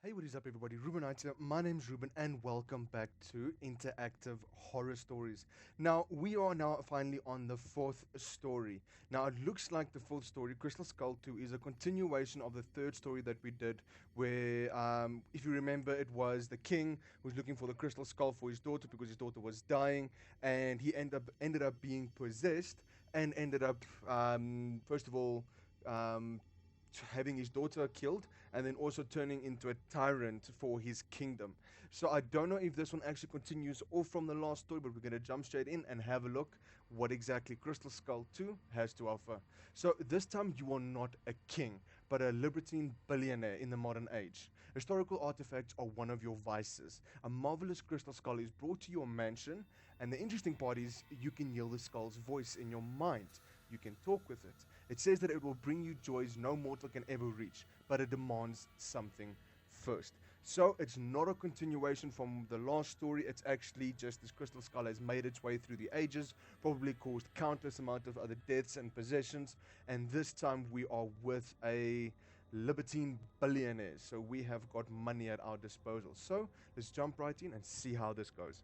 Hey, what is up, everybody? Reubin here. My name's Reubin, and welcome back to Interactive Horror Stories. Now, we are now finally on the fourth story. Now, it looks like the fourth story, Crystal Skull 2, is a continuation of the third story that we did, where, if you remember, it was the king who was looking for the crystal skull for his daughter because his daughter was dying, and he ended up being possessed and ended up, first of all, um, having his daughter killed and then also turning into a tyrant for his kingdom. So I don't know if this one actually continues or from the last story, but we're going to jump straight in and have a look what exactly Crystal Skull 2 has to offer. So this time you are not a king, but a libertine billionaire in the modern age. Historical artifacts are one of your vices. A marvelous crystal skull is brought to your mansion, and the interesting part is you can hear the skull's voice in your mind. You can talk with it. It says that it will bring you joys no mortal can ever reach, but it demands something first. So it's not a continuation from the last story. It's actually just this crystal skull has made its way through the ages, probably caused countless amount of other deaths and possessions, and this time we are with a libertine billionaire. So we have got money at our disposal. So let's jump right in and see how this goes.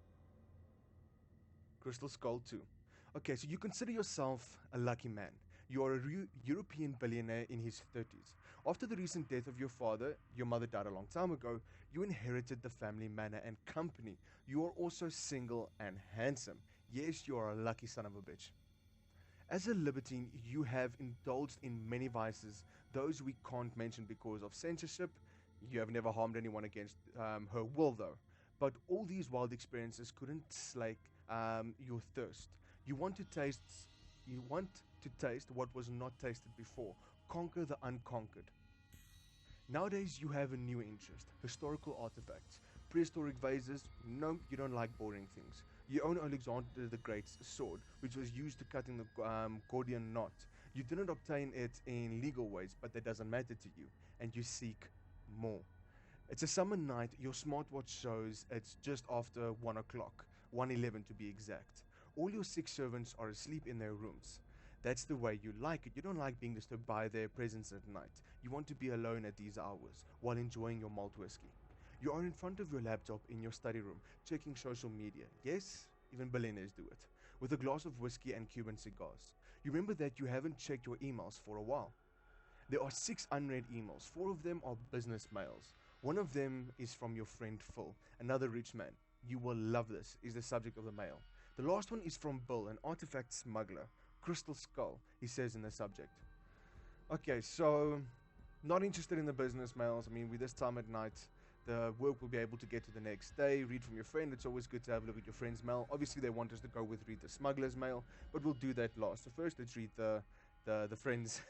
Crystal Skull 2. Okay, so you consider yourself a lucky man. You are a European billionaire in his 30s. After the recent death of your father, your mother died a long time ago, you inherited the family manor and company. You are also single and handsome. Yes, you are a lucky son of a bitch. As a libertine, you have indulged in many vices, those we can't mention because of censorship. You have never harmed anyone against her will, though. But all these wild experiences couldn't slake your thirst. You want to taste. You want to taste what was not tasted before. Conquer the unconquered. Nowadays, you have a new interest: historical artifacts. Prehistoric vases? No, you don't like boring things. You own Alexander the Great's sword, which was used to cut in the Gordian knot. You didn't obtain it in legal ways, but that doesn't matter to you, and you seek more. It's a summer night. Your smartwatch shows it's just after 1 o'clock, 1:11 to be exact. All your 6 servants are asleep in their rooms. That's the way you like it. You don't like being disturbed by their presence at night. You want to be alone at these hours while enjoying your malt whiskey. You are in front of your laptop in your study room, checking social media. Yes, even billionaires do it. With a glass of whiskey and Cuban cigars. You remember that you haven't checked your emails for a while. There are 6 unread emails. 4 of them are business mails. One of them is from your friend Phil, another rich man. You will love this, is the subject of the mail. The last one is from Bill, an artifact smuggler. Crystal Skull, he says in the subject. Okay, so not interested in the business mails. I mean, with this time at night, the work will be able to get to the next day. Read from your friend. It's always good to have a look at your friend's mail. Obviously, they want us to go with read the smuggler's mail, but we'll do that last. So first, let's read the friend's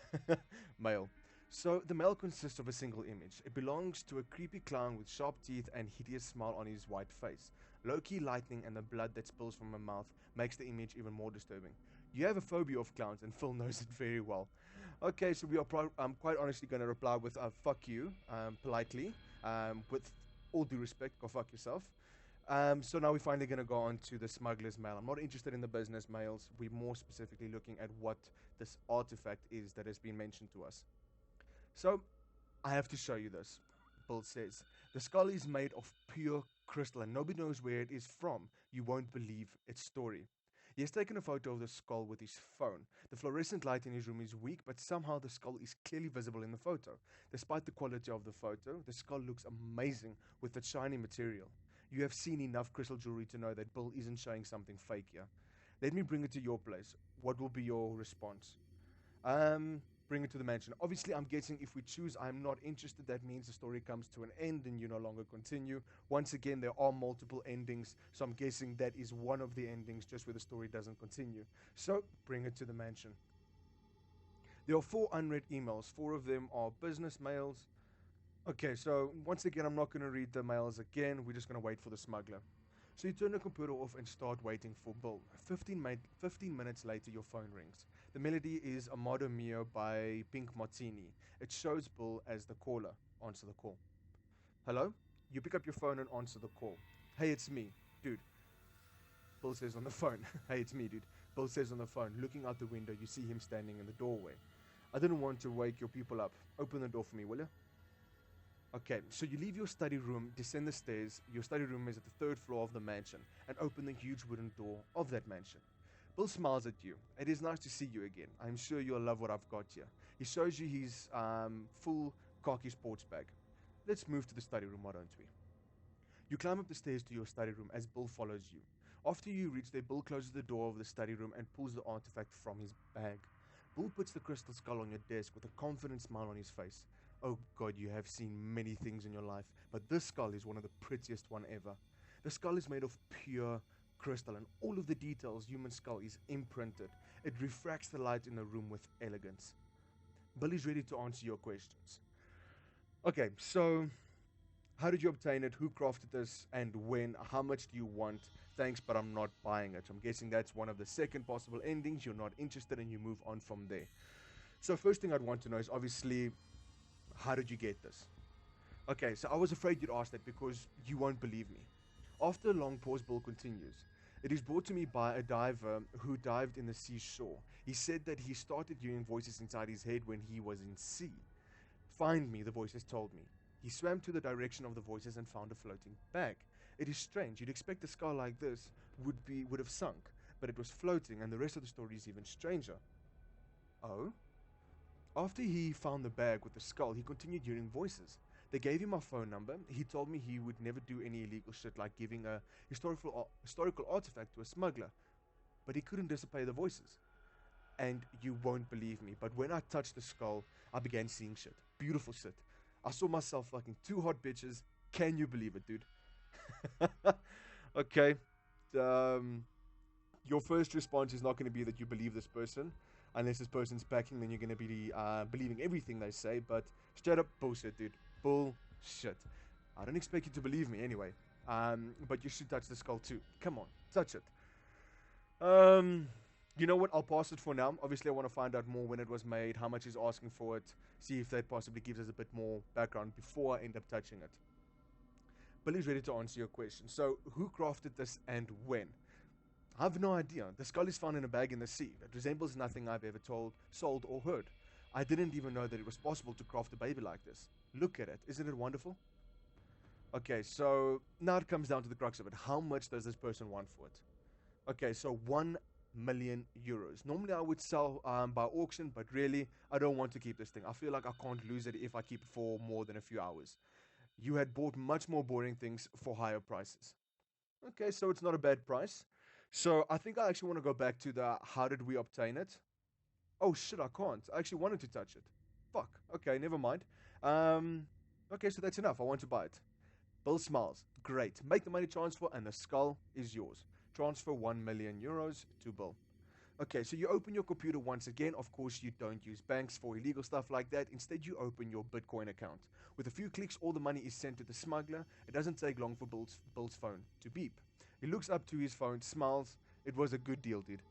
mail. So the mail consists of a single image. It belongs to a creepy clown with sharp teeth and hideous smile on his white face. Low-key lightning and the blood that spills from her mouth makes the image even more disturbing. You have a phobia of clowns, and Phil knows it very well. Okay, so we are quite honestly going to reply with fuck you, politely, with all due respect, go fuck yourself. So now we're finally going to go on to the smuggler's mail. I'm not interested in the business mails. We're more specifically looking at what this artifact is that has been mentioned to us. So, I have to show you this. Bill says, the skull is made of pure crystal and nobody knows where it is from. You won't believe its story. He has taken a photo of the skull with his phone. The fluorescent light in his room is weak, but somehow the skull is clearly visible in the photo. Despite the quality of the photo, the skull looks amazing with its shiny material. You have seen enough crystal jewelry to know that Bill isn't showing something fake here. Let me bring it to your place. What will be your response? Bring it to the mansion. Obviously, I'm guessing if we choose I'm not interested, that means the story comes to an end and you no longer continue. Once again, there are multiple endings, so I'm guessing that is one of the endings, just where the story doesn't continue. So, bring it to the mansion. There are 4 unread emails. 4 of them are business mails. Okay, so once again, I'm not going to read the mails again. We're just going to wait for the smuggler. So you turn the computer off and start waiting for Bill. 15 minutes later, your phone rings. The melody is Amado Mio by Pink Martini. It shows Bill as the caller. Answer the call. Hello? You pick up your phone and answer the call. Hey, it's me. Dude. Bill says on the phone. Hey, it's me, dude. Bill says on the phone. Looking out the window, you see him standing in the doorway. I didn't want to wake your people up. Open the door for me, will you? Okay, so you leave your study room, descend the stairs. Your study room is at the third floor of the mansion, and open the huge wooden door of that mansion. Bill smiles at you. It is nice to see you again. I'm sure you'll love what I've got here. He shows you his full khaki sports bag. Let's move to the study room, why don't we? You climb up the stairs to your study room as Bill follows you. After you reach there, Bill closes the door of the study room and pulls the artifact from his bag. Bill puts the crystal skull on your desk with a confident smile on his face. Oh God, you have seen many things in your life, but this skull is one of the prettiest one ever. The skull is made of pure crystal, and all of the details human skull is imprinted. It refracts the light in the room with elegance. Bill is ready to answer your questions. Okay, so how did you obtain it? Who crafted this? And when? How much do you want? Thanks, but I'm not buying it. I'm guessing that's one of the second possible endings. You're not interested and you move on from there. So, first thing I'd want to know is obviously, how did you get this? Okay, so I was afraid you'd ask that because you won't believe me. After a long pause, Bill continues. It is brought to me by a diver who dived in the seashore. He said that he started hearing voices inside his head when he was in sea. Find me, the voices told me. He swam to the direction of the voices and found a floating bag. It is strange. You'd expect a skull like this would have sunk, but it was floating, and the rest of the story is even stranger. Oh? After he found the bag with the skull, he continued hearing voices. They gave him my phone number. He told me he would never do any illegal shit like giving a historical artifact to a smuggler, but he couldn't disobey the voices. And you won't believe me, but when I touched the skull, I began seeing shit. Beautiful shit. I saw myself fucking two hot bitches. Can you believe it, dude? Okay. Um, your first response is not going to be that you believe this person. Unless this person's backing, then you're going to be believing everything they say. But straight up bullshit, dude. Bullshit. I don't expect you to believe me anyway. But you should touch the skull too. Come on, touch it. You know what? I'll pass it for now. Obviously, I want to find out more when it was made, how much he's asking for it, see if that possibly gives us a bit more background before I end up touching it. Billy's ready to answer your question. So, who crafted this and when? I have no idea. The skull is found in a bag in the sea. It resembles nothing I've ever told, sold, or heard. I didn't even know that it was possible to craft a baby like this. Look at it. Isn't it wonderful? Okay, so now it comes down to the crux of it. How much does this person want for it? Okay, so 1 million euros. Normally I would sell by auction, but really I don't want to keep this thing. I feel like I can't lose it if I keep it for more than a few hours. You had bought much more boring things for higher prices. Okay, so it's not a bad price. So I think I actually want to go back to the how did we obtain it? Oh shit, I can't. I actually wanted to touch it. Fuck. Okay, never mind. Um, okay, so that's enough. I want to buy it. Bill smiles. Great. Make the money transfer and the skull is yours. Transfer 1 million euros to Bill. Okay, so you open your computer once again. Of course, you don't use banks for illegal stuff like that. Instead, you open your Bitcoin account. With a few clicks, all the money is sent to the smuggler. It doesn't take long for Bill's phone to beep. He looks up to his phone, smiles. It was a good deal, dude.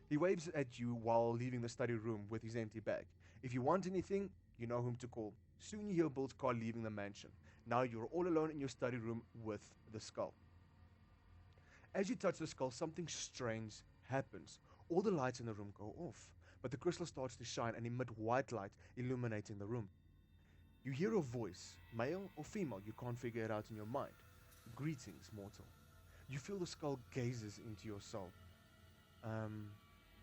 He waves at you while leaving the study room with his empty bag. If you want anything, you know whom to call. Soon you hear Bill's car leaving the mansion. Now you're all alone in your study room with the skull. As you touch the skull, something strange happens. All the lights in the room go off, but the crystal starts to shine and emit white light, illuminating the room. You hear a voice, male or female, you can't figure it out in your mind. Greetings, mortal. You feel the skull gazes into your soul.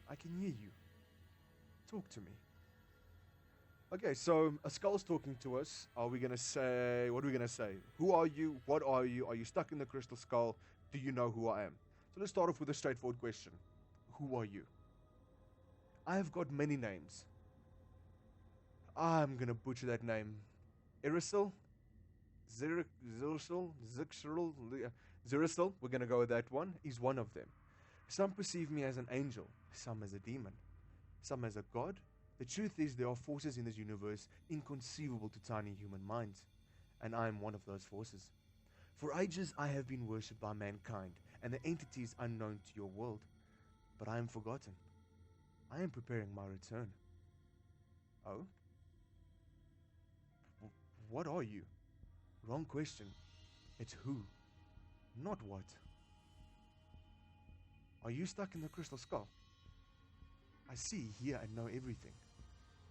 I can hear you. Talk to me. Okay, so a skull's talking to us. Are we gonna say, what are we gonna say? Who are you? What are you? Are you stuck in the crystal skull? Do you know who I am? So let's start off with a straightforward question. Who are you? I have got many names. I'm gonna butcher that name. Irisel? Zirsil? Zixeril? Zirisil? We're gonna go with that one. Is one of them. Some perceive me as an angel, some as a demon, some as a god. The truth is, there are forces in this universe inconceivable to tiny human minds, and I am one of those forces. For ages, I have been worshipped by mankind and the entities unknown to your world, but I am forgotten. I am preparing my return. Oh? What are you? Wrong question. It's who, not what. Are you stuck in the crystal skull? I see, hear, and know everything.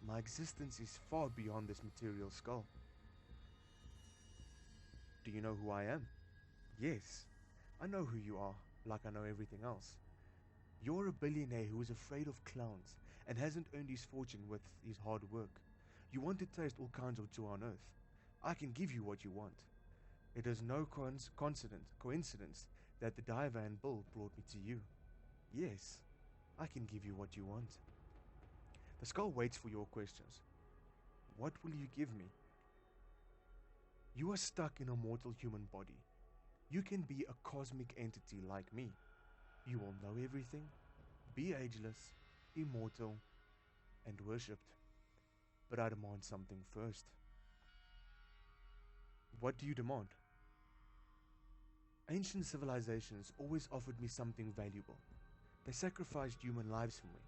My existence is far beyond this material skull. you know who I am? Yes, I know who you are, like I know everything else. You're a billionaire who is afraid of clowns and hasn't earned his fortune with his hard work. You want to taste all kinds of joy on earth. I can give you what you want. It is no coincidence that the diver and Bill brought me to you. Yes, I can give you what you want. The skull waits for your questions. What will you give me? You are stuck in a mortal human body. You can be a cosmic entity like me. You will know everything, be ageless, immortal, and worshipped. But I demand something first. What do you demand? Ancient civilizations always offered me something valuable. They sacrificed human lives for me.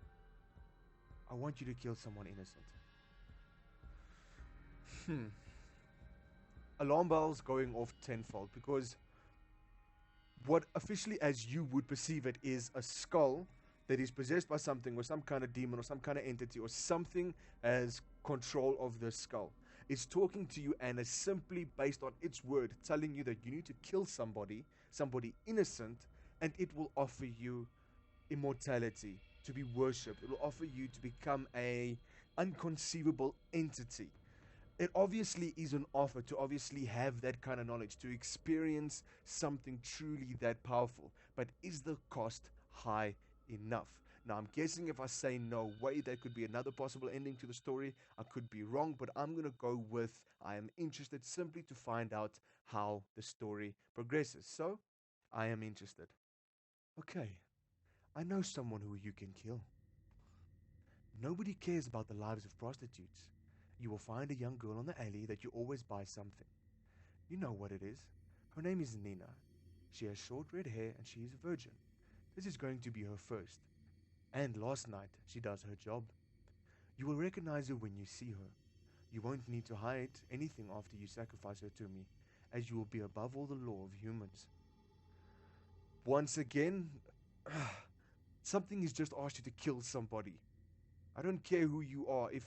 I want you to kill someone innocent. Alarm bells going off tenfold because what officially as you would perceive it is a skull that is possessed by something or some kind of demon or some kind of entity or something has control of the skull. It's talking to you and is simply based on its word telling you that you need to kill somebody innocent, and it will offer you immortality, to be worshipped. It will offer you to become a unconceivable entity. It obviously is an offer to obviously have that kind of knowledge, to experience something truly that powerful. But is the cost high enough? Now, I'm guessing if I say no way, that could be another possible ending to the story. I could be wrong, but I'm going to go with I am interested simply to find out how the story progresses. So, I am interested. Okay, I know someone who you can kill. Nobody cares about the lives of prostitutes. You will find a young girl on the alley that you always buy something. You know what it is. Her name is Nina. She has short red hair and she is a virgin. This is going to be her first. And last night, she does her job. You will recognize her when you see her. You won't need to hide anything after you sacrifice her to me, as you will be above all the law of humans. Once again, something has just asked you to kill somebody. I don't care who you are. If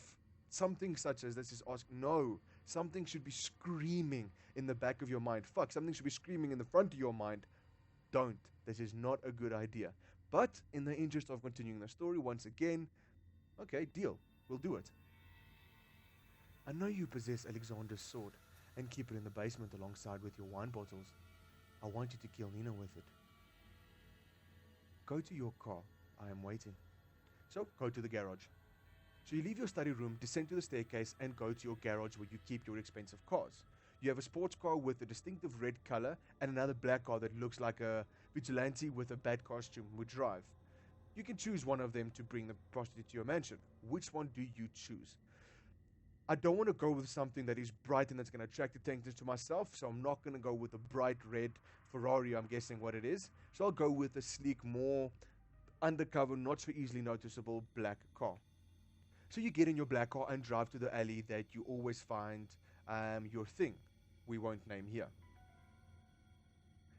something such as this is asked, no, something should be screaming in the back of your mind. Fuck, something should be screaming in the front of your mind. Don't. This is not a good idea. But in the interest of continuing the story, once again, okay, deal. We'll do it. I know you possess Alexander's sword and keep it in the basement alongside with your wine bottles. I want you to kill Nina with it. Go to your car. I am waiting. So, go to the garage. So you leave your study room, descend to the staircase, and go to your garage where you keep your expensive cars. You have a sports car with a distinctive red color and another black car that looks like a vigilante with a bad costume would drive. You can choose one of them to bring the prostitute to your mansion. Which one do you choose? I don't want to go with something that is bright and that's going to attract attention to myself, so I'm not going to go with a bright red Ferrari, I'm guessing what it is. So I'll go with a sleek, more undercover, not so easily noticeable black car. So you get in your black car and drive to the alley that you always find your thing. We won't name here.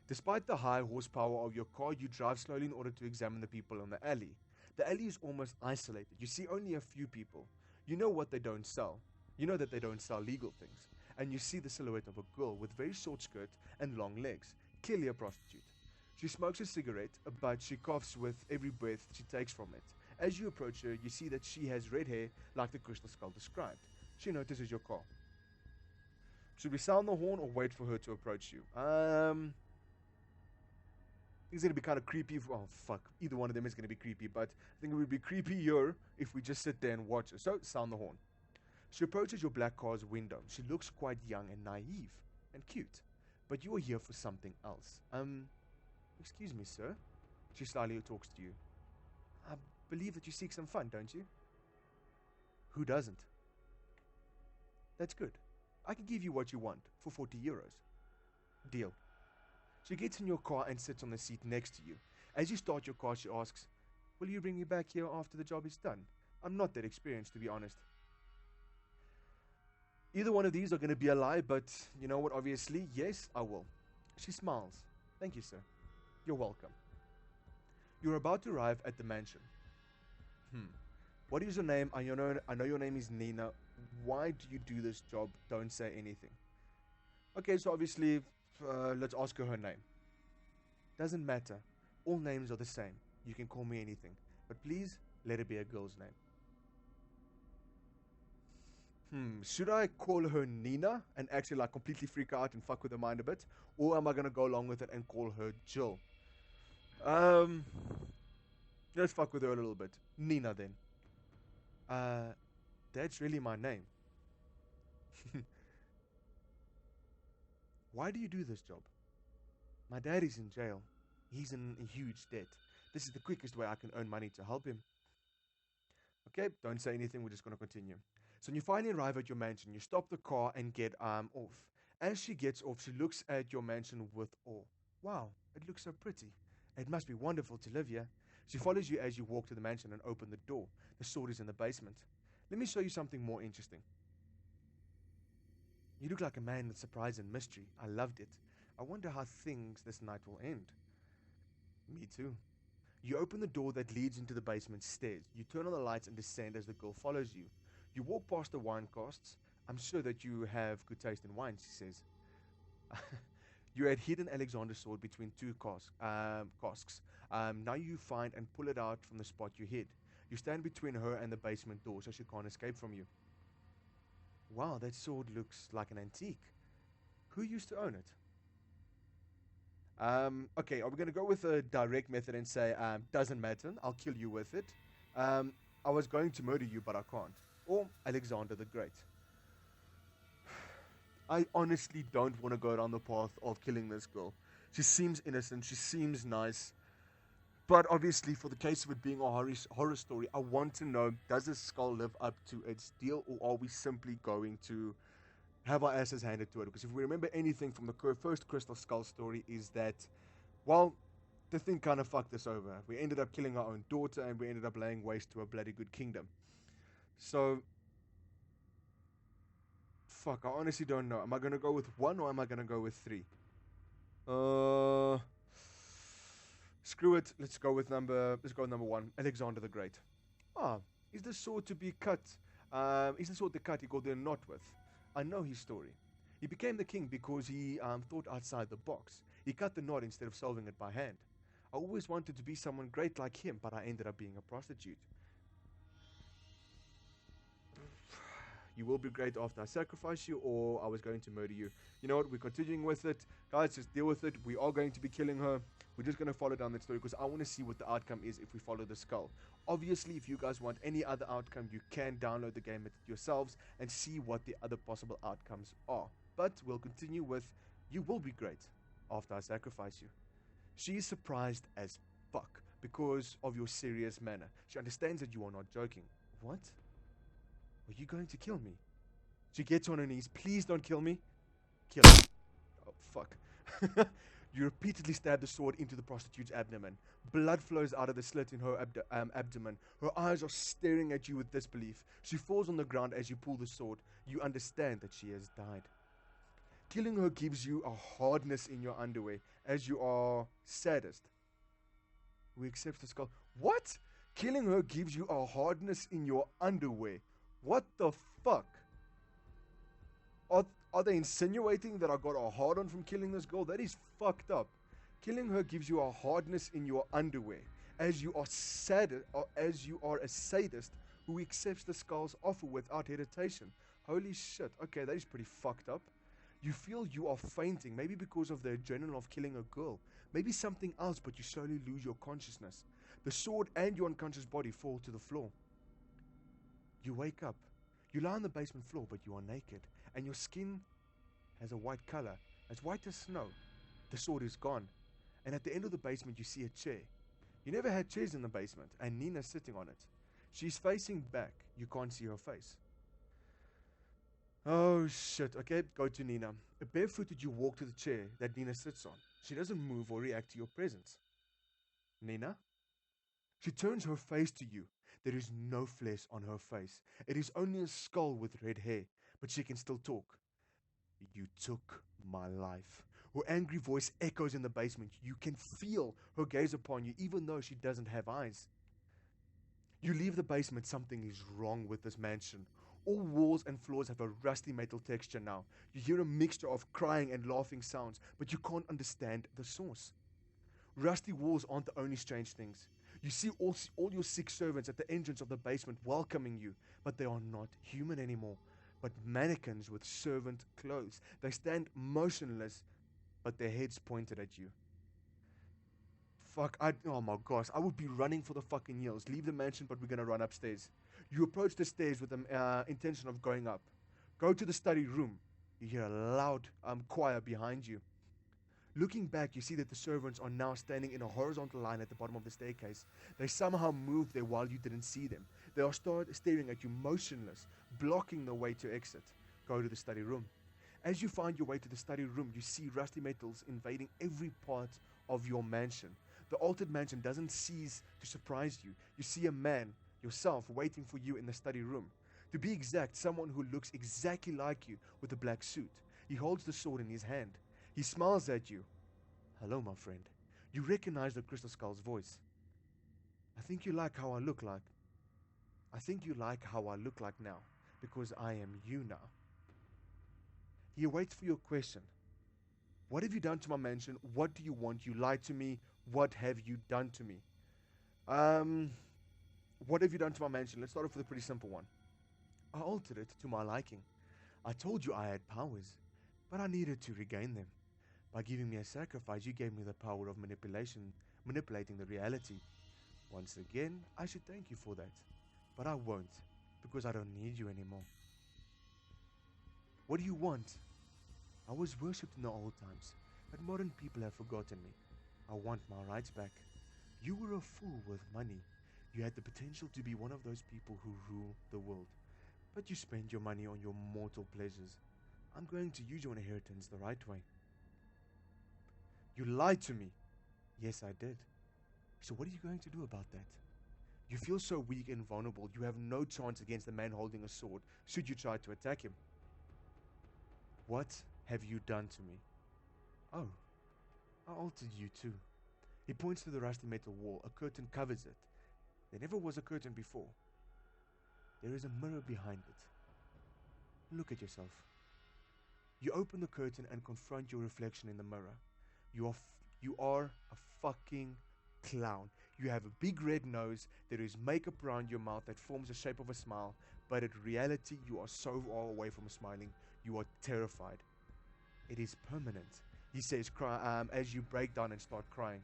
Despite the high horsepower of your car, you drive slowly in order to examine the people in the alley. The alley is almost isolated. You see only a few people. You know what they don't sell. You know that they don't sell legal things. And you see the silhouette of a girl with very short skirt and long legs, clearly a prostitute. She smokes a cigarette, but she coughs with every breath she takes from it. As you approach her, you see that she has red hair like the crystal skull described. She notices your car. Should we sound the horn or wait for her to approach you? It's going to be kind of creepy. Oh, fuck. Either one of them is going to be creepy, but I think it would be creepier if we just sit there and watch her. So, sound the horn. She approaches your black car's window. She looks quite young and naive and cute, but you are here for something else. Excuse me, sir. She slyly talks to you. I believe that you seek some fun, don't you? Who doesn't? That's good. I can give you what you want for 40 euros. Deal. She gets in your car and sits on the seat next to you. As you start your car, she asks, will you bring me back here after the job is done? I'm not that experienced, to be honest. Either one of these are going to be a lie, but you know what, obviously, yes, I will. She smiles. Thank you, sir. You're welcome. You're about to arrive at the mansion. What is your name? I know your name is Nina. Why do you do this job? Don't say anything. Okay, so obviously, Let's ask her name. Doesn't matter. All names are the same. You can call me anything. But please, let it be a girl's name. Should I call her Nina and actually like completely freak out and fuck with her mind a bit? Or am I gonna go along with it and call her Jill? Um, let's fuck with her a little bit. Nina then. Uh, that's really my name. Why do you do this job? My dad is in jail. He's in a huge debt. This is the quickest way I can earn money to help him. Okay, don't say anything. We're just going to continue. So when you finally arrive at your mansion, you stop the car and get off. As she gets off, she looks at your mansion with awe. Wow, it looks so pretty. It must be wonderful to live here. She follows you as you walk to the mansion and open the door. The sword is in the basement. Let me show you something more interesting. You look like a man with surprise and mystery. I loved it. I wonder how things this night will end. Me too. You open the door that leads into the basement stairs. You turn on the lights and descend as the girl follows you. You walk past the wine casks. I'm sure that you have good taste in wine, she says. You had hidden Alexander's sword between two casks. Now you find and pull it out from the spot you hid. You stand between her and the basement door so she can't escape from you. Wow, that sword looks like an antique. Who used to own it? Okay, are we going to go with a direct method and say, doesn't matter, I'll kill you with it? Um, I was going to murder you, but I can't. Or Alexander the Great. I honestly don't want to go down the path of killing this girl. She seems innocent, she seems nice. But obviously, for the case of it being a horror story, I want to know, does this skull live up to its deal, or are we simply going to have our asses handed to it? Because if we remember anything from the first Crystal Skull story, is that, well, the thing kind of fucked us over. We ended up killing our own daughter, and we ended up laying waste to a bloody good kingdom. So, fuck, I honestly don't know. Am I gonna go with one, or am I gonna go with three? Uh, Screw it. Let's go with number one. Alexander the Great. Ah, is the sword to be cut? Is the sword the cut he got the knot with? I know his story. He became the king because he thought outside the box. He cut the knot instead of solving it by hand. I always wanted to be someone great like him, but I ended up being a prostitute. You will be great after I sacrifice you, or I was going to murder you. You know what? We're continuing with it. Guys, just deal with it. We are going to be killing her. We're just going to follow down that story because I want to see what the outcome is if we follow the skull. Obviously, if you guys want any other outcome, you can download the game yourselves and see what the other possible outcomes are. But we'll continue with, you will be great after I sacrifice you. She is surprised as fuck because of your serious manner. She understands that you are not joking. What? Are you going to kill me? She gets on her knees. Please don't kill me. Kill her. Oh, fuck. You repeatedly stab the sword into the prostitute's abdomen. Blood flows out of the slit in her abdomen. Her eyes are staring at you with disbelief. She falls on the ground as you pull the sword. You understand that she has died. Killing her gives you a hardness in your underwear as you are saddest. We accept the skull. What? Killing her gives you a hardness in your underwear. What the fuck? Are they insinuating that I got a hard on from killing this girl? That is fucked up. Killing her gives you a hardness in your underwear, as you are a sadist who accepts the skull's offer without hesitation. Holy shit. Okay, that is pretty fucked up. You feel you are fainting, maybe because of the adrenaline of killing a girl. Maybe something else, but you slowly lose your consciousness. The sword and your unconscious body fall to the floor. You wake up. You lie on the basement floor, but you are naked, and your skin has a white color, as white as snow. The sword is gone, and at the end of the basement you see a chair. You never had chairs in the basement, and Nina's sitting on it. She's facing back. You can't see her face. Oh shit, okay, go to Nina. Barefooted you walk to the chair that Nina sits on. She doesn't move or react to your presence. Nina? She turns her face to you. There is no flesh on her face. It is only a skull with red hair, but she can still talk. You took my life. Her angry voice echoes in the basement. You can feel her gaze upon you, even though she doesn't have eyes. You leave the basement. Something is wrong with this mansion. All walls and floors have a rusty metal texture now. You hear a mixture of crying and laughing sounds, but you can't understand the source. Rusty walls aren't the only strange things. You see all your sick servants at the entrance of the basement welcoming you, but they are not human anymore, but mannequins with servant clothes. They stand motionless, but their heads pointed at you. Oh my gosh, I would be running for the fucking hills. Leave the mansion, but we're gonna run upstairs. You approach the stairs with the intention of going up. Go to the study room. You hear a loud choir behind you. Looking back, you see that the servants are now standing in a horizontal line at the bottom of the staircase. They somehow moved there while you didn't see them. They are staring at you motionless, blocking the way to exit. Go to the study room. As you find your way to the study room, you see rusty metals invading every part of your mansion. The altered mansion doesn't cease to surprise you. You see a man, yourself, waiting for you in the study room. To be exact, someone who looks exactly like you with a black suit. He holds the sword in his hand. He smiles at you. Hello, my friend. You recognize the Crystal Skull's voice. I think you like how I look like. I think you like how I look like now, because I am you now. He waits for your question. What have you done to my mansion? What do you want? You lied to me. What have you done to me? What have you done to my mansion? Let's start off with a pretty simple one. I altered it to my liking. I told you I had powers, but I needed to regain them. By giving me a sacrifice, you gave me the power of manipulating the reality. Once again, I should thank you for that. But I won't, because I don't need you anymore. What do you want? I was worshipped in the old times, but modern people have forgotten me. I want my rights back. You were a fool with money. You had the potential to be one of those people who rule the world, but you spent your money on your mortal pleasures. I'm going to use your inheritance the right way. You lied to me. Yes, I did. So what are you going to do about that? You feel so weak and vulnerable, you have no chance against the man holding a sword, should you try to attack him. What have you done to me? Oh, I altered you too. He points to the rusty metal wall. A curtain covers it. There never was a curtain before. There is a mirror behind it. Look at yourself. You open the curtain and confront your reflection in the mirror. You are a fucking clown. You have a big red nose. There is makeup around your mouth that forms the shape of a smile, but in reality you are so far away from smiling. You are terrified. It is permanent, he says, as you break down and start crying.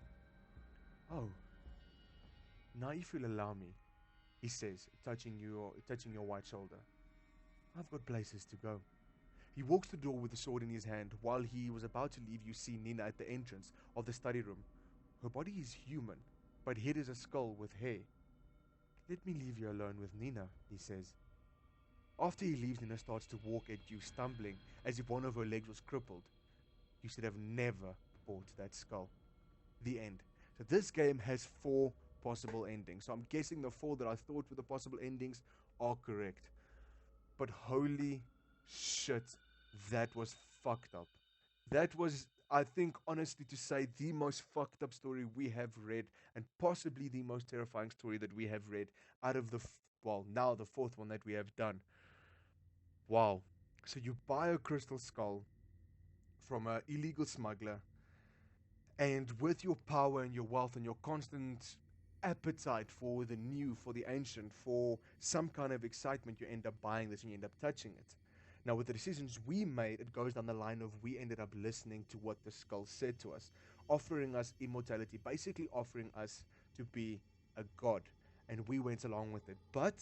Oh, now if you'll allow me, he says, touching your white shoulder. I've got places to go. He walks to the door with the sword in his hand. While he was about to leave, you see Nina at the entrance of the study room. Her body is human, but head is a skull with hair. Let me leave you alone with Nina, he says. After he leaves, Nina starts to walk at you, stumbling, as if one of her legs was crippled. You should have never bought that skull. The end. So this game has 4 possible endings. So I'm guessing the 4 that I thought were the possible endings are correct. But holy shit, that was fucked up. That was, I think, honestly to say, the most fucked up story we have read, and possibly the most terrifying story that we have read out of now the 4th one that we have done. Wow. So you buy a crystal skull from an illegal smuggler, and with your power and your wealth and your constant appetite for the new, for the ancient, for some kind of excitement, you end up buying this and you end up touching it. Now, with the decisions we made, it goes down the line of we ended up listening to what the skull said to us, offering us immortality, basically offering us to be a god, and we went along with it. But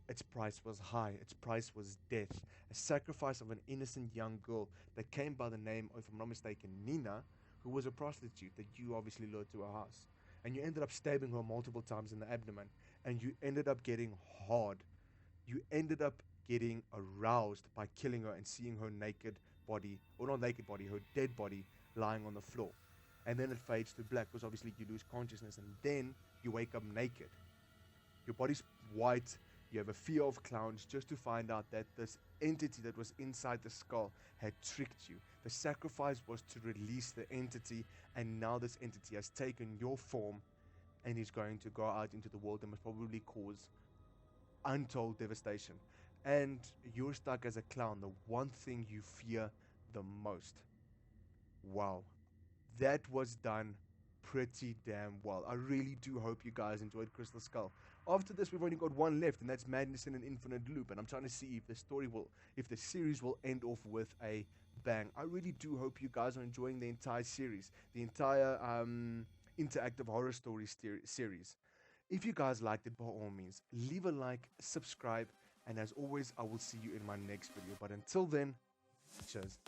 its price was high. Its price was death, a sacrifice of an innocent young girl that came by the name, if I'm not mistaken, Nina, who was a prostitute that you obviously lured to her house. And you ended up stabbing her multiple times in the abdomen, and you ended up getting hard. You ended up getting aroused by killing her and seeing her naked body, or not naked body, her dead body lying on the floor. And then it fades to black because obviously you lose consciousness, and then you wake up naked. Your body's white. You have a fear of clowns, just to find out that this entity that was inside the skull had tricked you. The sacrifice was to release the entity, and now this entity has taken your form and is going to go out into the world and must probably cause untold devastation. and you're stuck as a clown, the one thing you fear the most. Wow, that was done pretty damn well. I really do hope you guys enjoyed Crystal Skull. After this, we've only got one left, and that's Madness in an Infinite Loop. And I'm trying to see if if the series will end off with a bang. I really do hope you guys are enjoying the entire series, the entire interactive horror story series. If you guys liked it, by all means, leave a like, subscribe, and as always, I will see you in my next video. But until then, cheers.